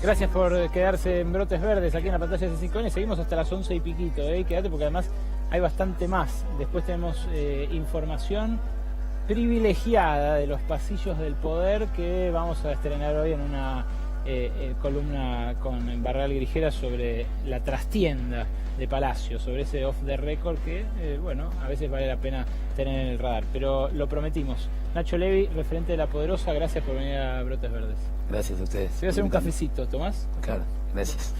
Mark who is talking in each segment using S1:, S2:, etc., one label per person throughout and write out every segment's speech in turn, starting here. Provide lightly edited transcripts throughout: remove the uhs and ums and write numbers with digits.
S1: Gracias por quedarse en Brotes Verdes aquí en la pantalla de C5N. Seguimos hasta las 11 y piquito, quédate porque además hay bastante más. Después tenemos información privilegiada de los pasillos del poder que vamos a estrenar hoy en una columna con Barral Grijera sobre la trastienda de Palacio, sobre ese off the record que, bueno, a veces vale la pena tener en el radar, pero lo prometimos. Nacho Levi, referente de La Poderosa, gracias por venir a Brotes Verdes.
S2: Gracias a ustedes.
S1: Te voy a hacer un cafecito, ¿tomás?
S2: Claro, gracias.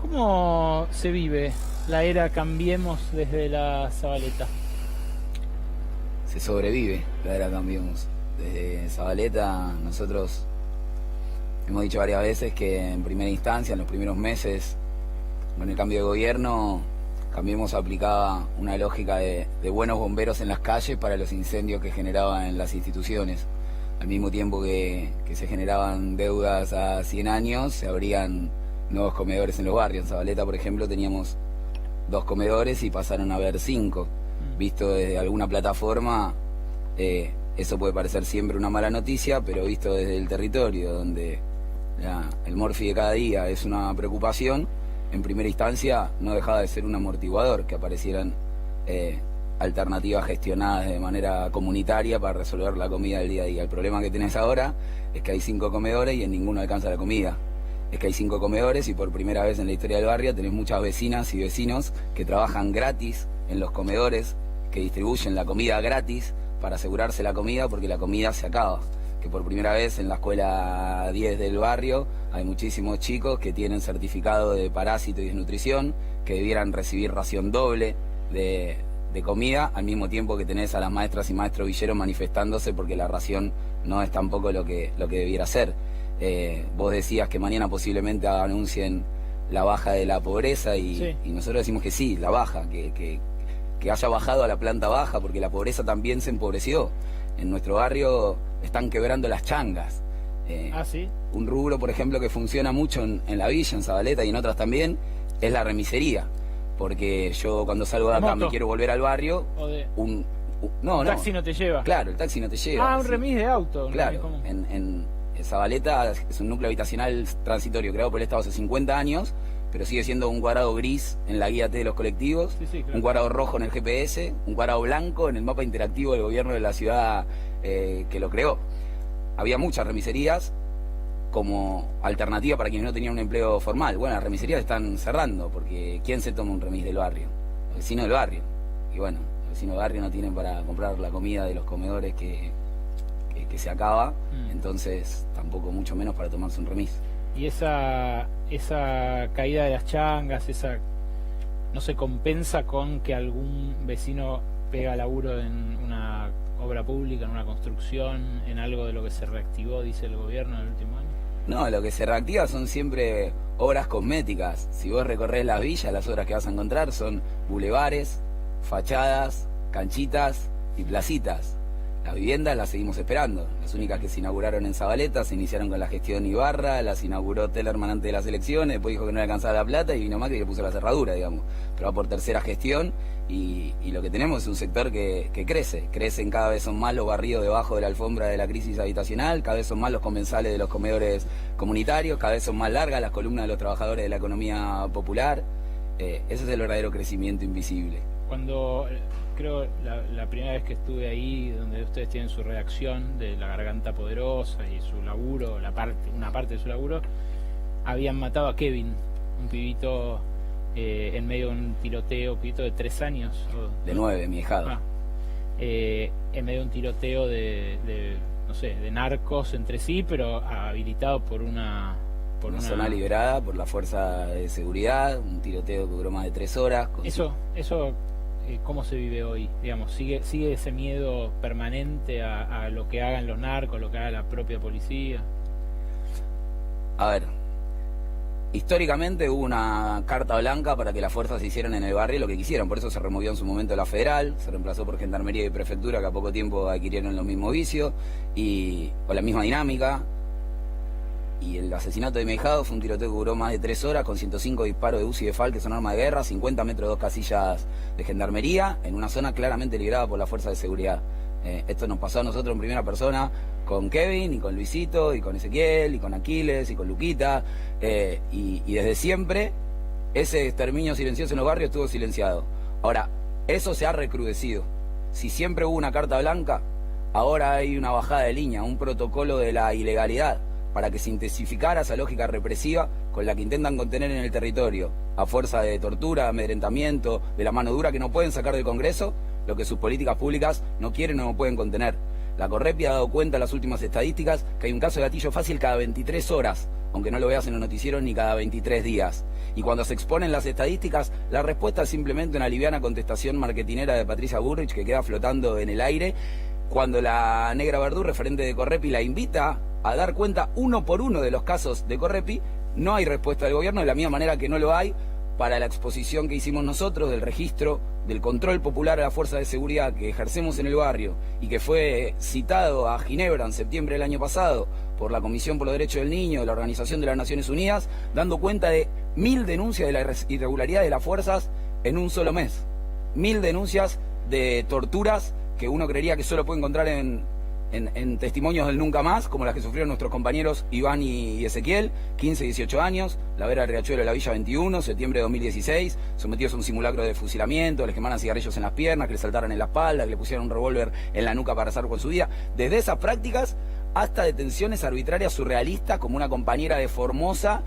S1: ¿Cómo se vive la era Cambiemos desde la Zabaleta?
S2: Se sobrevive la era Cambiemos. Desde Zabaleta nosotros hemos dicho varias veces que en primera instancia, en los primeros meses, con el cambio de gobierno, Cambiemos aplicaba una lógica de buenos bomberos en las calles para los incendios que generaban en las instituciones. Al mismo tiempo que se generaban deudas a 100 años, se abrían nuevos comedores en los barrios. En Zabaleta, por ejemplo, teníamos 2 comedores y pasaron a haber 5. Visto desde alguna plataforma, eso puede parecer siempre una mala noticia, pero visto desde el territorio, donde el morfi de cada día es una preocupación, en primera instancia no dejaba de ser un amortiguador que aparecieran alternativas gestionadas de manera comunitaria para resolver la comida del día a día. El problema que tenés ahora es que hay 5 comedores y en ninguno alcanza la comida. Es que hay 5 comedores y por primera vez en la historia del barrio tenés muchas vecinas y vecinos que trabajan gratis en los comedores, que distribuyen la comida gratis para asegurarse la comida porque la comida se acaba. Que por primera vez en la escuela 10 del barrio hay muchísimos chicos que tienen certificado de parásito y desnutrición, que debieran recibir ración doble de comida, al mismo tiempo que tenés a las maestras y maestros villeros manifestándose porque la ración no es tampoco lo que debiera ser. Vos decías que mañana posiblemente anuncien la baja de la pobreza y nosotros decimos que sí, la baja, que haya bajado a la planta baja, porque la pobreza también se empobreció. En nuestro barrio están quebrando las changas.
S1: ¿Sí? Un
S2: rubro, por ejemplo, que funciona mucho en la villa, en Zabaleta y en otras también, es la remisería. Porque yo cuando salgo de acá me quiero volver al barrio,
S1: un taxi no te lleva.
S2: Claro, el taxi no te lleva.
S1: Un remis de auto.
S2: Claro, en Zabaleta es un núcleo habitacional transitorio creado por el Estado hace 50 años, pero sigue siendo un cuadrado gris en la guía T de los colectivos, claro. Un cuadrado rojo en el GPS, un cuadrado blanco en el mapa interactivo del gobierno de la ciudad que lo creó. Había muchas remiserías como alternativa para quienes no tenían un empleo formal. Bueno, las remiserías están cerrando, porque ¿quién se toma un remis del barrio? Los vecinos del barrio. Y bueno, los vecinos del barrio no tienen para comprar la comida de los comedores que se acaba, entonces tampoco mucho menos para tomarse un remis.
S1: Y esa caída de las changas, no se compensa con que algún vecino pega laburo en una obra pública, en una construcción, en algo de lo que se reactivó, dice el gobierno en el último año.
S2: No, lo que se reactiva son siempre obras cosméticas. Si vos recorres las villas, las obras que vas a encontrar son bulevares, fachadas, canchitas y placitas. Las viviendas las seguimos esperando. Las únicas que se inauguraron en Zabaleta se iniciaron con la gestión Ibarra, las inauguró Tellerman antes de las elecciones, después dijo que no le alcanzaba la plata y vino Macri y le puso la cerradura, digamos. Pero va por tercera gestión y lo que tenemos es un sector que crece. Crecen cada vez son más los barrios debajo de la alfombra de la crisis habitacional, cada vez son más los comensales de los comedores comunitarios, cada vez son más largas las columnas de los trabajadores de la economía popular. Ese es el verdadero crecimiento invisible.
S1: Cuando... creo la primera vez que estuve ahí, donde ustedes tienen su redacción de La Garganta Poderosa y su laburo, una parte de su laburo, habían matado a Kevin, un pibito en medio de un tiroteo, pibito de 3 años.
S2: De 9, mi hijado.
S1: En medio de un tiroteo de narcos entre sí, pero habilitado por una
S2: zona liberada por la fuerza de seguridad, un tiroteo que duró más de 3 horas.
S1: Eso ¿cómo se vive hoy? Digamos, ¿sigue ese miedo permanente a lo que hagan los narcos, lo que haga la propia policía?
S2: A ver, históricamente hubo una carta blanca para que las fuerzas hicieran en el barrio lo que quisieran, por eso se removió en su momento la federal, se reemplazó por gendarmería y prefectura, que a poco tiempo adquirieron los mismos vicios o la misma dinámica. Y el asesinato de mi ahijado fue un tiroteo que duró más de 3 horas, con 105 disparos de UCI y de FAL, que son armas de guerra, 50 metros, 2 casillas de gendarmería, en una zona claramente liderada por la fuerza de seguridad. Esto nos pasó a nosotros en primera persona con Kevin y con Luisito y con Ezequiel y con Aquiles y con Luquita, y desde siempre ese exterminio silencioso en los barrios estuvo silenciado. Ahora, eso se ha recrudecido. Si siempre hubo una carta blanca, ahora hay una bajada de línea, un protocolo de la ilegalidad para que se intensificara esa lógica represiva con la que intentan contener en el territorio, a fuerza de tortura, amedrentamiento, de la mano dura que no pueden sacar del Congreso, lo que sus políticas públicas no quieren o no pueden contener. La Correpi ha dado cuenta en las últimas estadísticas que hay un caso de gatillo fácil cada 23 horas, aunque no lo veas en los noticieros, ni cada 23 días. Y cuando se exponen las estadísticas, la respuesta es simplemente una liviana contestación marketinera de Patricia Bullrich que queda flotando en el aire, cuando la Negra Verdú, referente de Correpi, la invita a dar cuenta uno por uno de los casos de Correpi. No hay respuesta del gobierno, de la misma manera que no lo hay para la exposición que hicimos nosotros del registro, del control popular a la fuerza de seguridad que ejercemos en el barrio y que fue citado a Ginebra en septiembre del año pasado por la Comisión por los Derechos del Niño de la Organización de las Naciones Unidas, dando cuenta de 1000 denuncias de la irregularidad de las fuerzas en un solo mes. 1000 denuncias de torturas que uno creería que solo puede encontrar en testimonios del nunca más, como las que sufrieron nuestros compañeros Iván y Ezequiel, 15 y 18 años, la Vera del Riachuelo de la Villa 21, septiembre de 2016, sometidos a un simulacro de fusilamiento, les quemaran cigarrillos en las piernas, que les saltaran en la espalda, que le pusieran un revólver en la nuca para hacer con su vida. Desde esas prácticas hasta detenciones arbitrarias surrealistas, como una compañera de Formosa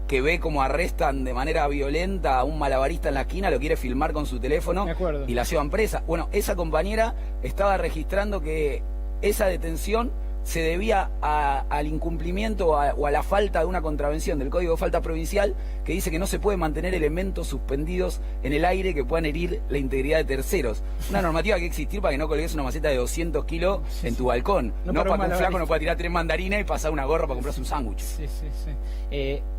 S2: que ve como arrestan de manera violenta a un malabarista en la esquina, lo quiere filmar con su teléfono y la llevan presa. Bueno, esa compañera estaba registrando que esa detención se debía al incumplimiento o a la falta de una contravención del Código de Falta Provincial que dice que no se puede mantener elementos suspendidos en el aire que puedan herir la integridad de terceros. Una normativa que existir para que no colgues una maceta de 200 kilos en tu balcón. No para que un flaco no pueda tirar 3 mandarinas y pasar una gorra para comprarse un sándwich.
S1: Sí.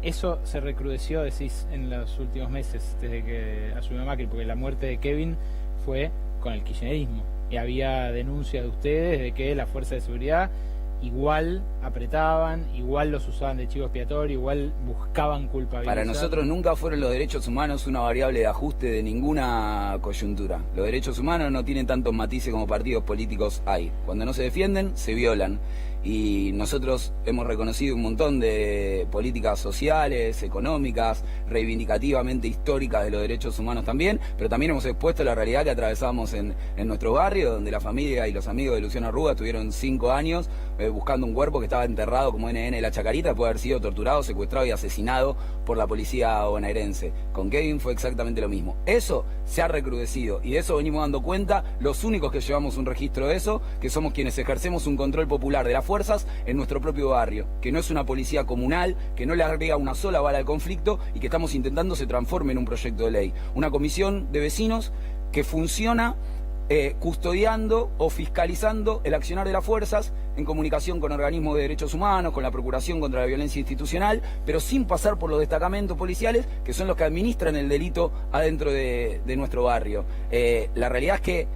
S1: Eso se recrudeció, decís, en los últimos meses, desde que asumió Macri, porque la muerte de Kevin fue con el kirchnerismo. Y había denuncias de ustedes de que la fuerza de seguridad igual apretaban, igual los usaban de chivo expiatorio, igual buscaban culpabilizar.
S2: Para nosotros nunca fueron los derechos humanos una variable de ajuste de ninguna coyuntura. Los derechos humanos no tienen tantos matices como partidos políticos hay. Cuando no se defienden, se violan. Y nosotros hemos reconocido un montón de políticas sociales, económicas, reivindicativamente históricas de los derechos humanos también, pero también hemos expuesto la realidad que atravesamos en nuestro barrio, donde la familia y los amigos de Luciano Arruga estuvieron 5 años buscando un cuerpo que estaba enterrado como NN de la Chacarita después de haber sido torturado, secuestrado y asesinado por la policía bonaerense. Con Kevin fue exactamente lo mismo. Eso se ha recrudecido y de eso venimos dando cuenta los únicos que llevamos un registro de eso, que somos quienes ejercemos un control popular de las fuerzas en nuestro propio barrio, que no es una policía comunal, que no le agrega una sola bala al conflicto y que estamos intentando se transforme en un proyecto de ley. Una comisión de vecinos que funciona custodiando o fiscalizando el accionar de las fuerzas en comunicación con organismos de derechos humanos, con la Procuración contra la Violencia Institucional, pero sin pasar por los destacamentos policiales que son los que administran el delito adentro de nuestro barrio. La realidad es que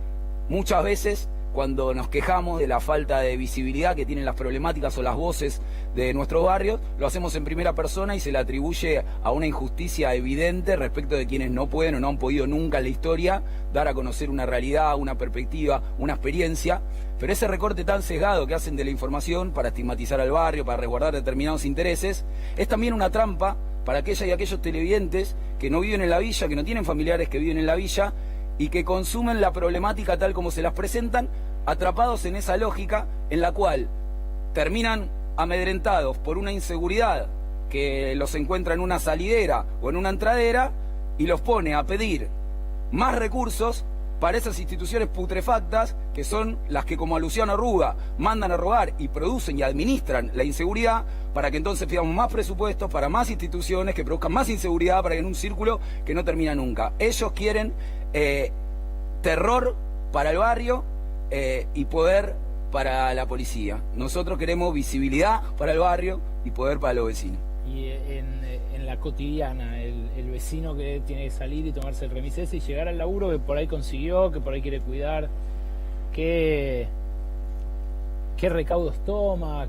S2: muchas veces cuando nos quejamos de la falta de visibilidad que tienen las problemáticas o las voces de nuestros barrios, lo hacemos en primera persona y se le atribuye a una injusticia evidente respecto de quienes no pueden o no han podido nunca en la historia dar a conocer una realidad, una perspectiva, una experiencia. Pero ese recorte tan sesgado que hacen de la información para estigmatizar al barrio, para resguardar determinados intereses, es también una trampa para aquellas y aquellos televidentes que no viven en la villa, que no tienen familiares que viven en la villa y que consumen la problemática tal como se las presentan, atrapados en esa lógica en la cual terminan amedrentados por una inseguridad que los encuentra en una salidera o en una entradera y los pone a pedir más recursos para esas instituciones putrefactas que son las que, como a Luciano Arruga, mandan a robar y producen y administran la inseguridad, para que entonces pidamos más presupuestos para más instituciones que produzcan más inseguridad, para que en un círculo que no termina nunca. Ellos quieren terror para el barrio y poder para la policía. Nosotros queremos visibilidad para el barrio y poder para los vecinos.
S1: Y en la cotidiana, el vecino que tiene que salir y tomarse el remis ese y llegar al laburo que por ahí consiguió, que por ahí quiere cuidar, ¿qué recaudos toma?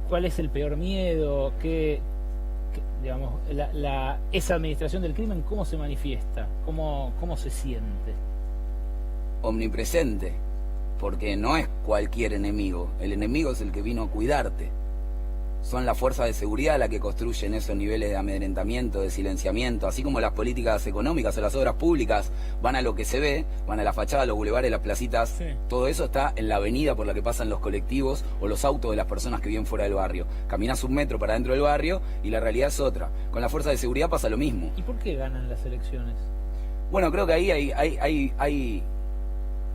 S1: ¿Cuál es el peor miedo? Digamos, esa administración del crimen, ¿cómo se manifiesta? ¿Cómo se siente?
S2: Omnipresente. porque no es cualquier enemigo, el enemigo es el que vino a cuidarte. Son las fuerzas de seguridad las que construyen esos niveles de amedrentamiento, de silenciamiento, así como las políticas económicas o las obras públicas van a lo que se ve, van a la fachada, los bulevares, las placitas, sí. Todo eso está en la avenida por la que pasan los colectivos o los autos de las personas que viven fuera del barrio. Caminás un metro para dentro del barrio y la realidad es otra. Con las fuerzas de seguridad pasa lo mismo.
S1: ¿Y por qué ganan las elecciones?
S2: Bueno, creo que ahí hay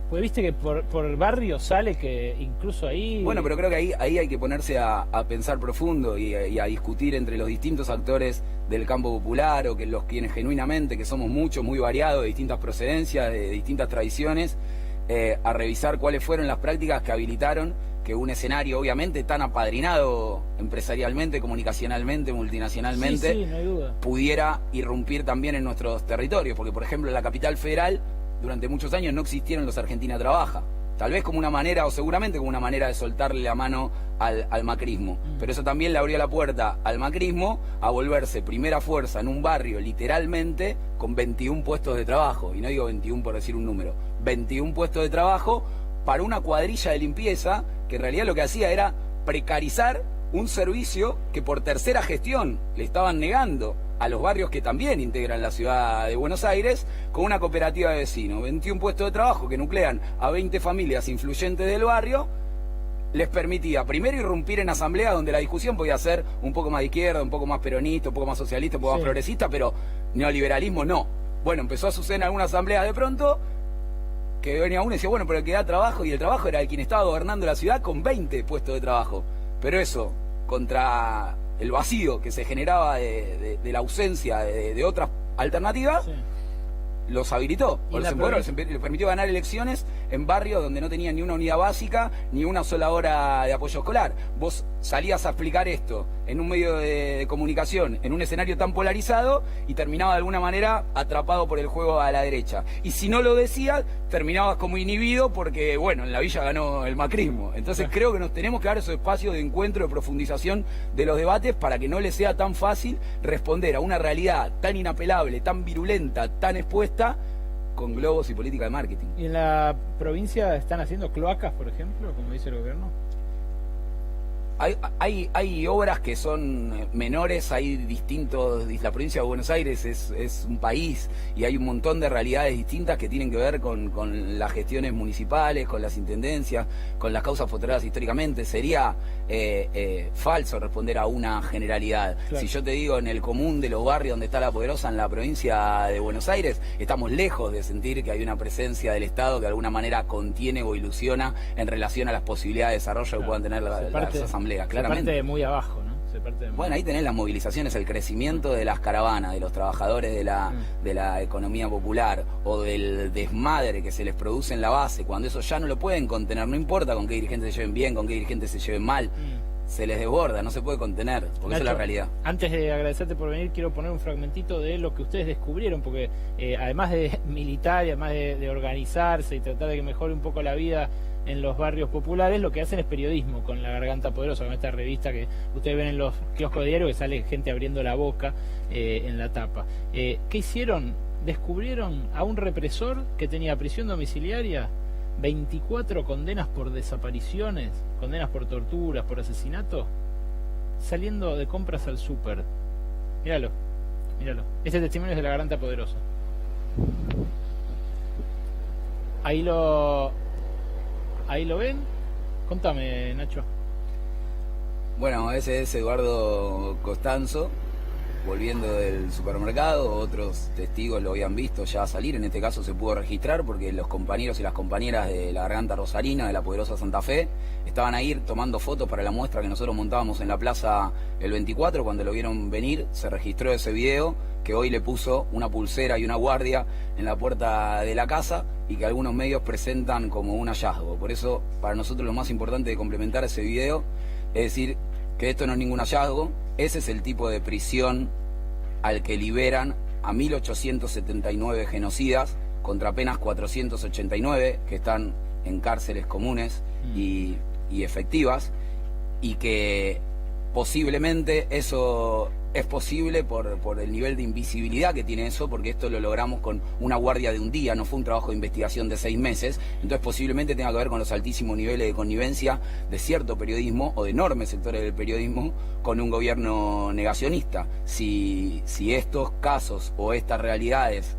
S1: pues viste que por el barrio sale que incluso ahí...
S2: Bueno, pero creo que ahí hay que ponerse a pensar profundo y a discutir entre los distintos actores del campo popular o que los quienes genuinamente, que somos muchos, muy variados, de distintas procedencias, de distintas tradiciones, a revisar cuáles fueron las prácticas que habilitaron que un escenario obviamente tan apadrinado empresarialmente, comunicacionalmente, multinacionalmente,
S1: sí, no hay duda,
S2: pudiera irrumpir también en nuestros territorios, porque por ejemplo en la capital federal durante muchos años no existieron los Argentina Trabaja, tal vez como una manera, o seguramente como una manera de soltarle la mano al macrismo, pero eso también le abrió la puerta al macrismo a volverse primera fuerza en un barrio literalmente con 21 puestos de trabajo, y no digo 21 por decir un número, 21 puestos de trabajo para una cuadrilla de limpieza que en realidad lo que hacía era precarizar un servicio que por tercera gestión le estaban negando a los barrios que también integran la ciudad de Buenos Aires, con una cooperativa de vecinos, 21 puestos de trabajo que nuclean a 20 familias influyentes del barrio, les permitía primero irrumpir en asamblea donde la discusión podía ser un poco más de izquierda, un poco más peronista, un poco más socialista, un poco más progresista, pero neoliberalismo no. Bueno, empezó a suceder en alguna asamblea de pronto, que venía uno y decía, bueno, pero el que da trabajo, y el trabajo era el quien estaba gobernando la ciudad con 20 puestos de trabajo. Pero eso, contra el vacío que se generaba de la ausencia de otras alternativas, sí, los habilitó, les permitió ganar elecciones en barrios donde no tenían ni una unidad básica ni una sola hora de apoyo escolar. Vos salías a explicar esto en un medio de comunicación, en un escenario tan polarizado, y terminaba de alguna manera atrapado por el juego a la derecha. Y si no lo decías, terminabas como inhibido porque, bueno, en la villa ganó el macrismo. Entonces creo que nos tenemos que dar esos espacios de encuentro, de profundización de los debates para que no les sea tan fácil responder a una realidad tan inapelable, tan virulenta, tan expuesta, con globos y política de marketing.
S1: ¿Y en la provincia están haciendo cloacas, por ejemplo, como dice el gobierno?
S2: Hay obras que son menores, hay distintos, la provincia de Buenos Aires es un país y hay un montón de realidades distintas que tienen que ver con las gestiones municipales, con las intendencias, con las causas postergadas históricamente. Sería falso responder a una generalidad. Claro. Si yo te digo en el común de los barrios donde está La Poderosa en la provincia de Buenos Aires, estamos lejos de sentir que hay una presencia del Estado que de alguna manera contiene o ilusiona en relación a las posibilidades de desarrollo, claro, que puedan tener las asambleas. Claramente.
S1: Se parte de muy abajo, ¿no?
S2: Bueno, ahí tenés las movilizaciones, el crecimiento de las caravanas, de los trabajadores de la economía popular, o del desmadre que se les produce en la base, cuando eso ya no lo pueden contener, no importa con qué dirigentes se lleven bien, con qué dirigentes se lleven mal, se les desborda, no se puede contener, porque Nacho, esa es la realidad.
S1: Antes de agradecerte por venir, quiero poner un fragmentito de lo que ustedes descubrieron, porque además de militar y además de organizarse y tratar de que mejore un poco la vida en los barrios populares, lo que hacen es periodismo con La Garganta Poderosa, con esta revista que ustedes ven en los kioscos de diario, que sale gente abriendo la boca en la tapa. ¿Qué hicieron? Descubrieron a un represor que tenía prisión domiciliaria, 24 condenas por desapariciones, condenas por torturas, por asesinato, saliendo de compras al súper. Míralo, míralo. Este testimonio es de La Garganta Poderosa. Ahí lo ven. Contame, Nacho.
S2: Bueno, ese es Eduardo Costanzo, volviendo del supermercado. Otros testigos lo habían visto ya salir. En este caso se pudo registrar porque los compañeros y las compañeras de La Garganta Rosarina, de La Poderosa Santa Fe, estaban ahí tomando fotos para la muestra que nosotros montábamos en la plaza el 24. Cuando lo vieron venir, se registró ese video, que hoy le puso una pulsera y una guardia en la puerta de la casa y que algunos medios presentan como un hallazgo. Por eso, para nosotros lo más importante de complementar ese video es decir que esto no es ningún hallazgo. Ese es el tipo de prisión al que liberan a 1879 genocidas contra apenas 489 que están en cárceles comunes y efectivas, y que posiblemente eso es posible por el nivel de invisibilidad que tiene eso, porque esto lo logramos con una guardia de un día, no fue un trabajo de investigación de 6 meses, entonces posiblemente tenga que ver con los altísimos niveles de connivencia de cierto periodismo o de enormes sectores del periodismo con un gobierno negacionista. Si estos casos o estas realidades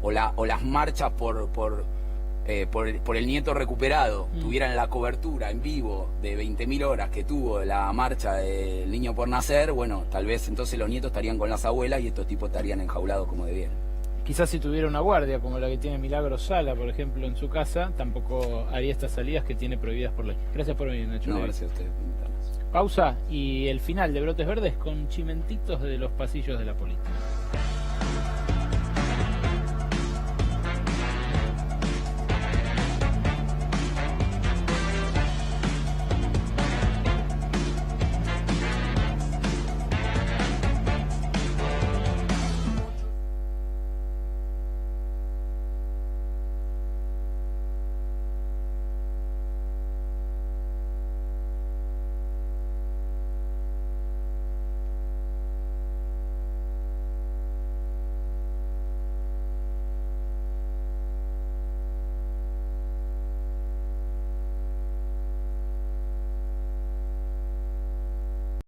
S2: o las marchas por el nieto recuperado tuvieran la cobertura en vivo de 20.000 horas que tuvo la marcha del niño por nacer, bueno, tal vez entonces los nietos estarían con las abuelas y estos tipos estarían enjaulados como debieran.
S1: Quizás si tuviera una guardia como la que tiene Milagros Sala, por ejemplo, en su casa, tampoco haría estas salidas que tiene prohibidas por ley. Gracias por venir, Nacho.
S2: No, gracias a ustedes por invitarnos.
S1: Pausa y el final de Brotes Verdes con chimentitos de los pasillos de la política.